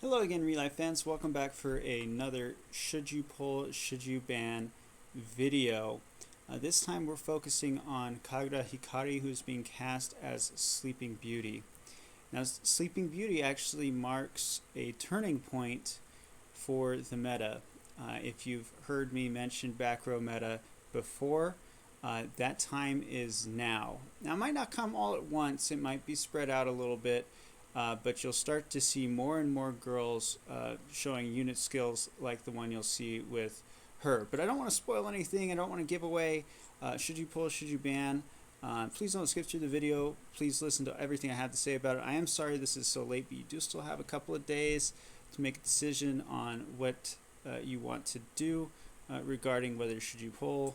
Hello again, ReLIVE fans. Welcome back for another Should You Pull, Should You Ban video. This time we're focusing on Kagura Hikari, who's being cast as Sleeping Beauty. Now, Sleeping Beauty actually marks a turning point for the meta. If you've heard me mention Backrow meta before, that time is now. Now, it might not come all at once. It might be spread out a little bit. But you'll start to see more and more girls showing unit skills like the one you'll see with her. But I don't want to spoil anything. I don't want to give away should you pull, should you ban. Please don't skip through the video. Please listen to everything I have to say about it. I am sorry this is so late, but you do still have a couple of days to make a decision on what you want to do regarding whether should you pull.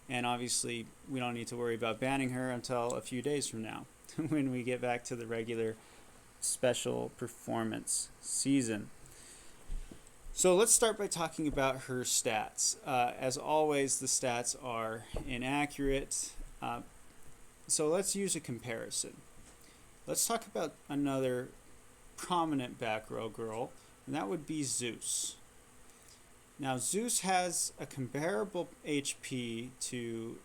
And obviously, we don't need to worry about banning her until a few days from now when we get back to the regular special performance season. So let's start by talking about her stats. As always, the stats are inaccurate. So let's use a comparison. Let's talk about another prominent back row girl, and that would be Zeus. Now, Zeus has a comparable HP to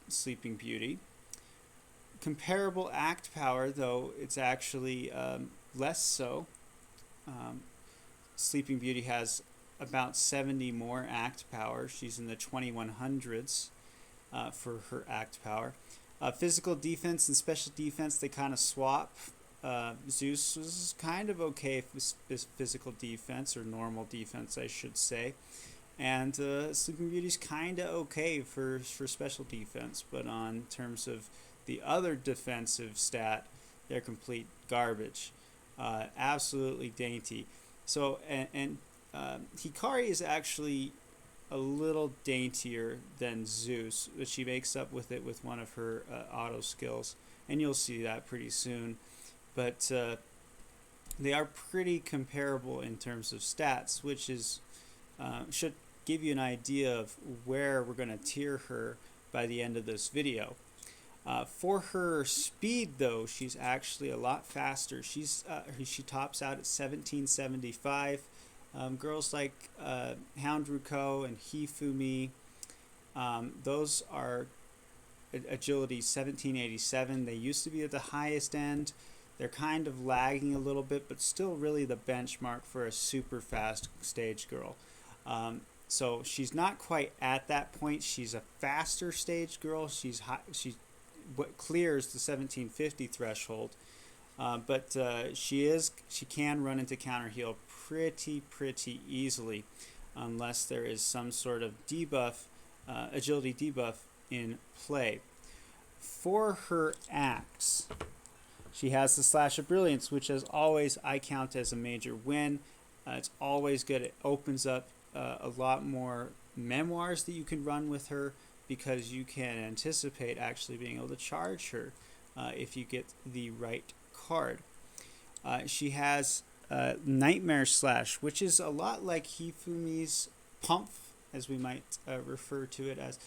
Sleeping Beauty. Comparable act power, though it's actually less so. Sleeping Beauty has about 70 more act power. She's in the 2100s for her act power. Physical defense and special defense, they kind of swap. Zeus was kind of okay with physical defense, or normal defense, I should say. And Sleeping Beauty's kind of okay for special defense, but on terms of the other defensive stat, they're complete garbage. Absolutely dainty. So, and Hikari is actually a little daintier than Zeus, but she makes up with it with one of her auto skills, and you'll see that pretty soon. But they are pretty comparable in terms of stats, which is should give you an idea of where we're going to tier her by the end of this video. For her speed, though, she's actually a lot faster. She tops out at 1775. Girls like Houndruko and Hifumi, those are agility 1787. They used to be at the highest end. They're kind of lagging a little bit, but still really the benchmark for a super fast stage girl. So she's not quite at that point. She's a faster stage girl. She clears the 1750 threshold, but she can run into counter heal pretty easily, unless there is some sort of debuff, agility debuff in play. For her acts, she has the Slash of Brilliance, which as always I count as a major win. It's always good. It opens up a lot more memoirs that you can run with her, because you can anticipate actually being able to charge her if you get the right card. She has Nightmare Slash, which is a lot like Hifumi's Pump, as we might refer to it as.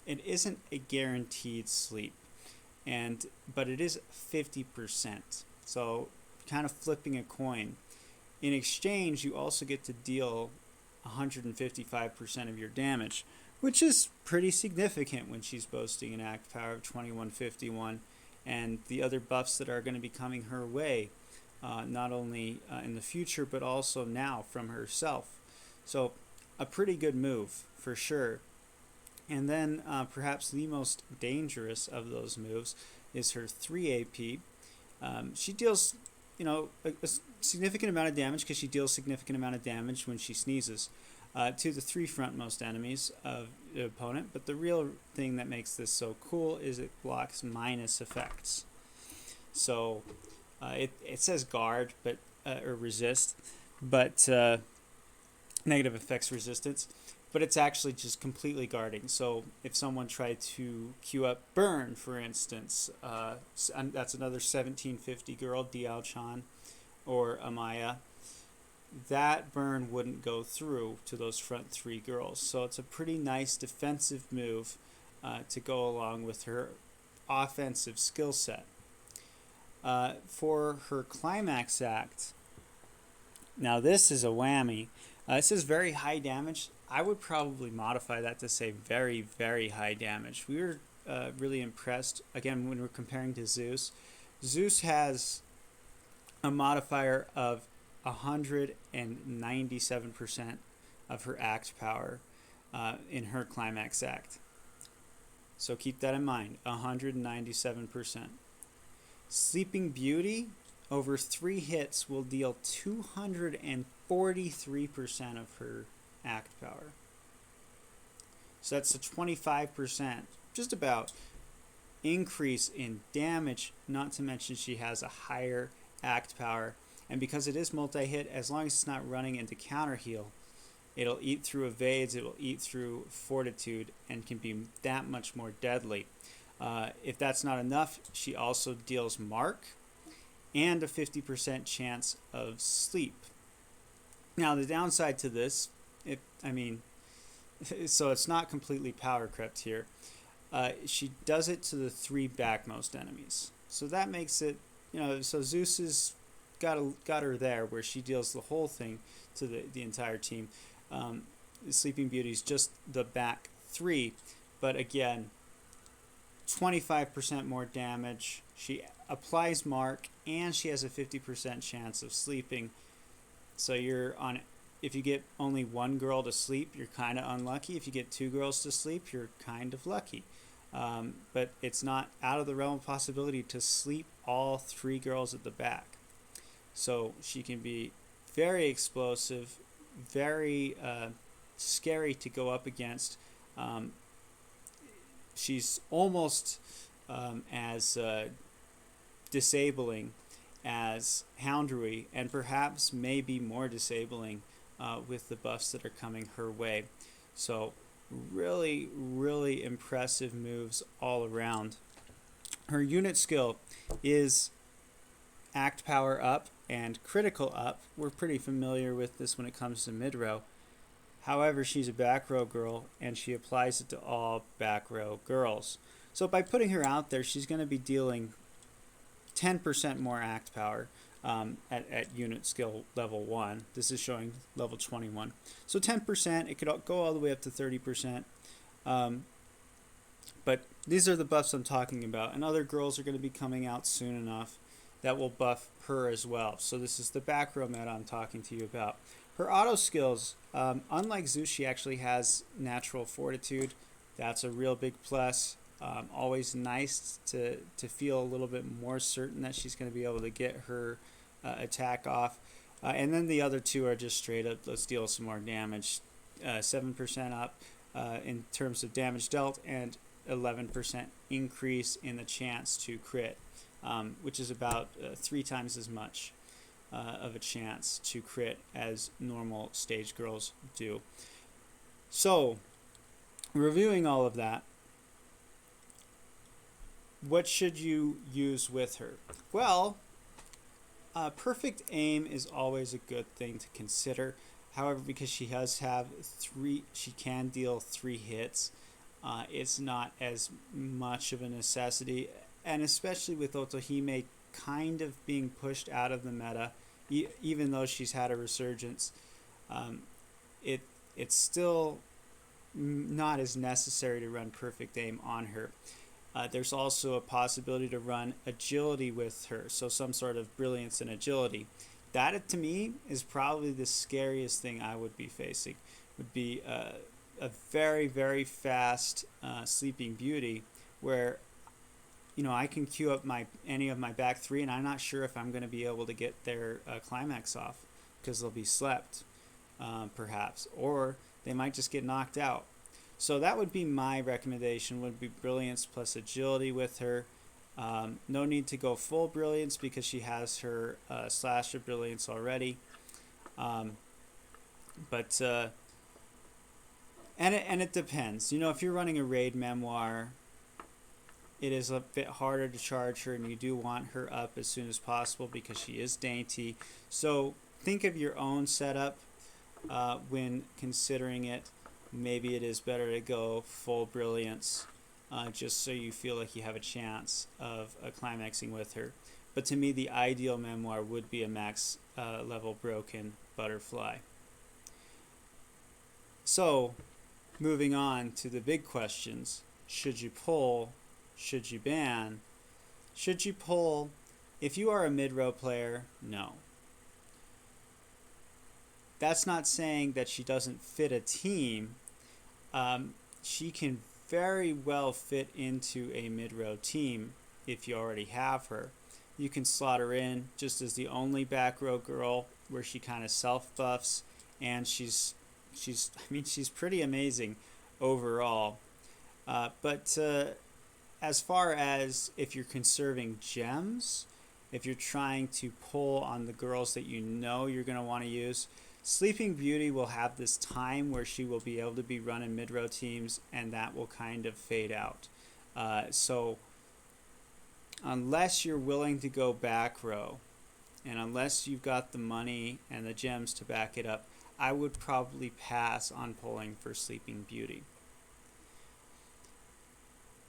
It isn't a guaranteed sleep, but it is 50%. So kind of flipping a coin. In exchange, you also get to deal 155% of your damage, which is pretty significant when she's boasting an act power of 2151, and the other buffs that are going to be coming her way, not only in the future but also now from herself. So a pretty good move for sure. And then perhaps the most dangerous of those moves is her 3 AP. She deals a significant amount of damage, because she deals significant amount of damage when she sneezes to the 3 frontmost enemies of the opponent. But the real thing that makes this so cool is it blocks minus effects. So it says guard, but or resist, but negative effects resistance, but it's actually just completely guarding. So if someone tried to queue up Burn, for instance, that's another 1750 girl, Diao-chan or Amaya, that burn wouldn't go through to those front 3 girls. So it's a pretty nice defensive move to go along with her offensive skill set. For her climax act, Now this is a whammy. It says very high damage. I would probably modify that to say very, very high damage. We were really impressed, again, when we're comparing to Zeus. Zeus has a modifier of 197% of her act power in her climax act. So keep that in mind, 197%. Sleeping Beauty, over 3 hits, will deal 243% of her act power. So that's a 25%, just about, increase in damage, not to mention she has a higher act power. And because it is multi-hit, as long as it's not running into counter heal, it'll eat through evades, it will eat through fortitude, and can be that much more deadly. If that's not enough, she also deals mark and a 50% chance of sleep. Now the downside to this, so it's not completely power crept here. She does it to the 3 backmost enemies. So that makes it, so Zeus has got her there where she deals the whole thing to the entire team. Sleeping Beauty's just the back 3, but again, 25% more damage. She applies mark, and she has a 50% chance of sleeping. So if you get only 1 girl to sleep, you're kind of unlucky. If you get 2 girls to sleep, you're kind of lucky. But it's not out of the realm of possibility to sleep all 3 girls at the back. So she can be very explosive, very scary to go up against. She's almost as disabling as Houndry, and perhaps maybe more disabling with the buffs that are coming her way. So really, really impressive moves all around. Her unit skill is act power up and critical up. We're pretty familiar with this when it comes to mid-row. However, she's a back row girl, and she applies it to all back row girls. So by putting her out there, she's going to be dealing 10% more act power at unit skill level 1. This is showing level 21. So 10%, it could go all the way up to 30%. But these are the buffs I'm talking about, and other girls are going to be coming out soon enough that will buff her as well. So this is the back row meta I'm talking to you about. Her auto skills, unlike Zeus, she actually has natural fortitude. That's a real big plus. Always nice to feel a little bit more certain that she's going to be able to get her attack off. And then the other 2 are just straight up, let's deal some more damage. 7% up in terms of damage dealt, and 11% increase in the chance to crit, which is about 3 times as much of a chance to crit as normal stage girls do. So, reviewing all of that, what should you use with her? Well, perfect aim is always a good thing to consider. However, because she does have 3, she can deal 3 hits. It's not as much of a necessity, and especially with Otohime kind of being pushed out of the meta, even though she's had a resurgence, it's still not as necessary to run perfect aim on her. There's also a possibility to run agility with her, so some sort of brilliance and agility. That, to me, is probably the scariest thing I would be facing. Would be a very, very fast Sleeping Beauty, where I can queue up any of my back 3, and I'm not sure if I'm going to be able to get their climax off, because they'll be slept, perhaps, or they might just get knocked out. So that would be my recommendation, would be Brilliance plus Agility with her. No need to go full Brilliance because she has her Slash of Brilliance already. And it depends. If you're running a raid memoir, it is a bit harder to charge her, and you do want her up as soon as possible because she is dainty. So think of your own setup when considering it. Maybe it is better to go full Brilliance, just so you feel like you have a chance of climaxing with her. But to me, the ideal memoir would be a max level broken butterfly. So, moving on to the big questions. Should you pull? Should you ban? Should you pull? If you are a mid-row player, no. That's not saying that she doesn't fit a team. She can very well fit into a mid-row team if you already have her. You can slot her in just as the only back row girl where she kind of self-buffs, and she's pretty amazing overall. But as far as if you're conserving gems, if you're trying to pull on the girls that you know you're going to want to use, Sleeping Beauty will have this time where she will be able to be run in mid-row teams, and that will kind of fade out. So unless you're willing to go back row, and unless you've got the money and the gems to back it up, I would probably pass on pulling for Sleeping Beauty.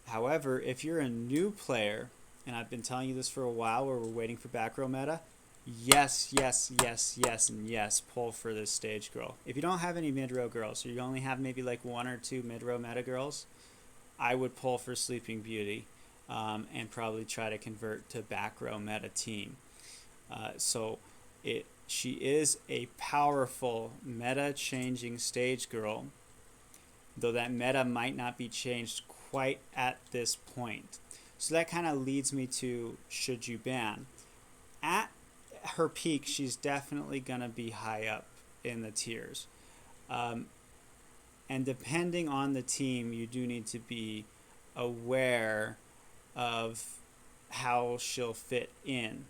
However, if you're a new player, and I've been telling you this for a while where we're waiting for back row meta, yes, and yes, pull for this stage girl. If you don't have any mid-row girls, or you only have maybe like 1 or 2 mid-row meta girls, I would pull for Sleeping Beauty and probably try to convert to back row meta team. She is a powerful meta-changing stage girl, though that meta might not be changed quite at this point. So that kind of leads me to, should you ban? At her peak, she's definitely going to be high up in the tiers. And depending on the team, you do need to be aware of how she'll fit in.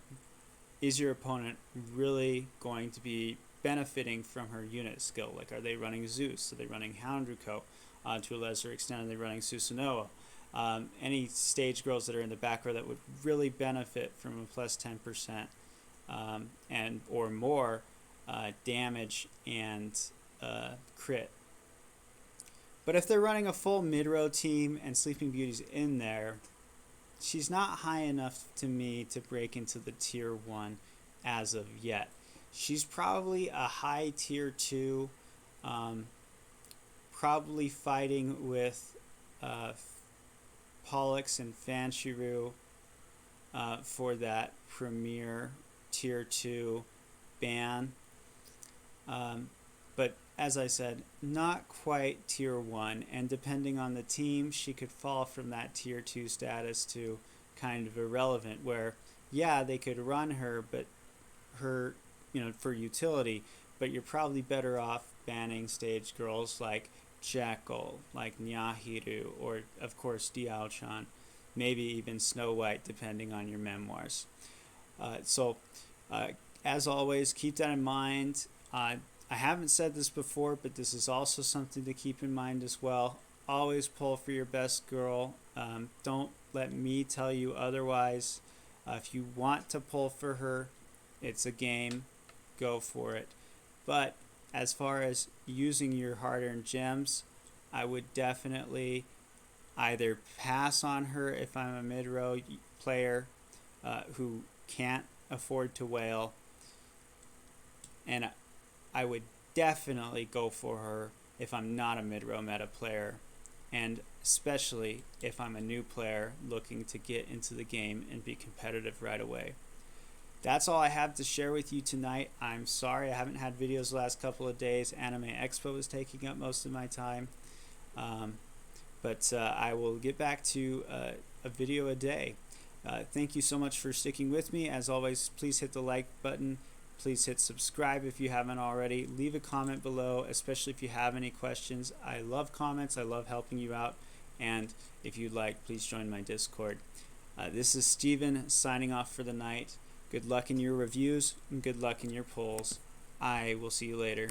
Is your opponent really going to be benefiting from her unit skill? Like, are they running Zeus? Are they running Houndruko? To a lesser extent, are they running Susanoo? Any stage girls that are in the back row that would really benefit from a plus 10% and or more damage and crit. But if they're running a full mid-row team and Sleeping Beauty's in there, she's not high enough to me to break into the tier 1 as of yet. She's probably a high tier 2, probably fighting with Pollux and Fanshiru for that premier tier 2 ban. But as I said, not quite tier 1, and depending on the team, she could fall from that tier 2 status to kind of irrelevant, where yeah, they could run her, but her, for utility, but you're probably better off banning stage girls like Jekyll, like Nyahiru, or of course Diao-chan, maybe even Snow White, depending on your memoirs. As always, keep that in mind. I haven't said this before, but this is also something to keep in mind as well. Always pull for your best girl. Don't let me tell you otherwise. If you want to pull for her, it's a game. Go for it. But as far as using your hard-earned gems, I would definitely either pass on her if I'm a mid-row player who can't afford to whale, and I would definitely go for her if I'm not a mid-row meta player, and especially if I'm a new player looking to get into the game and be competitive right away. That's all I have to share with you tonight. I'm sorry I haven't had videos the last couple of days. Anime Expo is taking up most of my time. But I will get back to a video a day. Thank you so much for sticking with me. As always, please hit the like button. Please hit subscribe if you haven't already. Leave a comment below, especially if you have any questions. I love comments. I love helping you out. And if you'd like, please join my Discord. This is Steven signing off for the night. Good luck in your reviews and good luck in your polls. I will see you later.